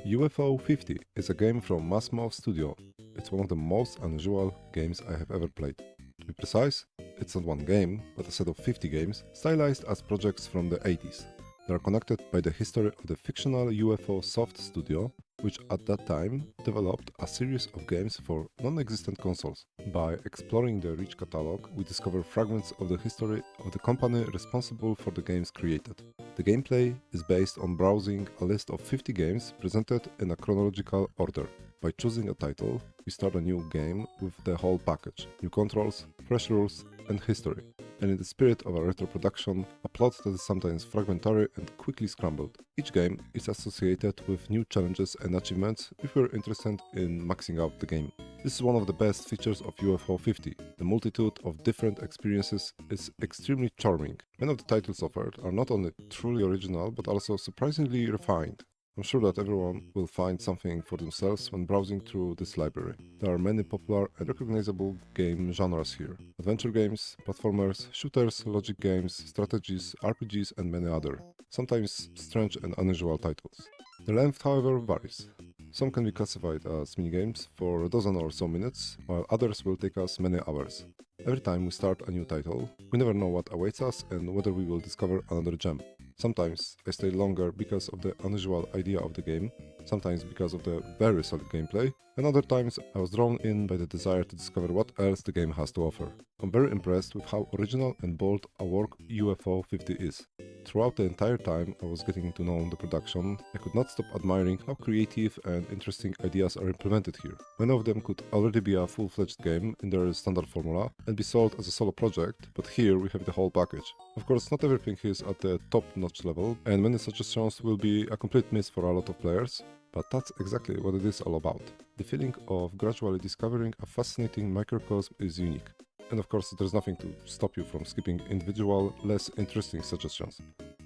UFO 50 is a game from Massimo Studio. It's one of the most unusual games I have ever played. To be precise, it's not one game, but a set of 50 games stylized as projects from the 80s. They are connected by the history of the fictional UFO Soft Studio, which at that time developed a series of games for non-existent consoles. By exploring the rich catalog, we discover fragments of the history of the company responsible for the games created. The gameplay is based on browsing a list of 50 games presented in a chronological order. By choosing a title, we start a new game with the whole package, new controls, fresh rules, and history. And in the spirit of a retro production, a plot that is sometimes fragmentary and quickly scrambled. Each game is associated with new challenges and achievements if we're interested in maxing out the game. This is one of the best features of UFO 50. The multitude of different experiences is extremely charming. Many of the titles offered are not only truly original, but also surprisingly refined. I'm sure that everyone will find something for themselves when browsing through this library. There are many popular and recognizable game genres here. Adventure games, platformers, shooters, logic games, strategies, RPGs and many other, sometimes strange and unusual titles. The length, however, varies. Some can be classified as minigames for a dozen or so minutes, while others will take us many hours. Every time we start a new title, we never know what awaits us and whether we will discover another gem. Sometimes I stay longer because of the unusual idea of the game, sometimes because of the very solid gameplay, and other times I was drawn in by the desire to discover what else the game has to offer. I'm very impressed with how original and bold a work UFO 50 is. Throughout the entire time I was getting to know the production, I could not stop admiring how creative and interesting ideas are implemented here. Many of them could already be a full-fledged game in their standard formula and be sold as a solo project, but here we have the whole package. Of course, not everything is at the top-notch level, and many suggestions will be a complete miss for a lot of players, but that's exactly what it is all about. The feeling of gradually discovering a fascinating microcosm is unique. And of course, there's nothing to stop you from skipping individual, less interesting suggestions.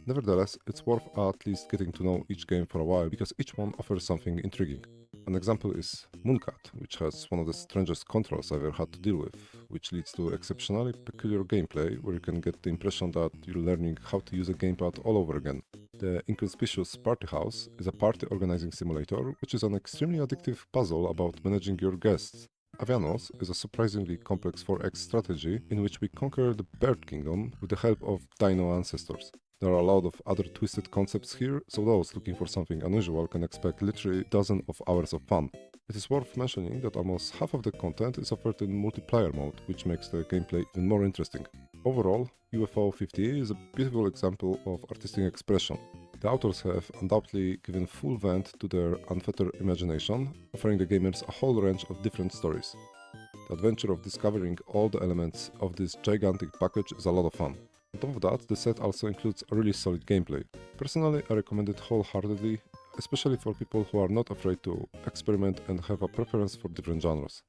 Nevertheless, it's worth at least getting to know each game for a while, because each one offers something intriguing. An example is Mooncat, which has one of the strangest controls I've ever had to deal with, which leads to exceptionally peculiar gameplay where you can get the impression that you're learning how to use a gamepad all over again. The Inconspicuous Party House is a party organizing simulator, which is an extremely addictive puzzle about managing your guests. Avianos is a surprisingly complex 4X strategy in which we conquer the Bird Kingdom with the help of dino ancestors. There are a lot of other twisted concepts here, so those looking for something unusual can expect literally dozens of hours of fun. It is worth mentioning that almost half of the content is offered in multiplayer mode, which makes the gameplay even more interesting. Overall, UFO 50 is a beautiful example of artistic expression. The authors have undoubtedly given full vent to their unfettered imagination, offering the gamers a whole range of different stories. The adventure of discovering all the elements of this gigantic package is a lot of fun. On top of that, the set also includes a really solid gameplay. Personally, I recommend it wholeheartedly, especially for people who are not afraid to experiment and have a preference for different genres.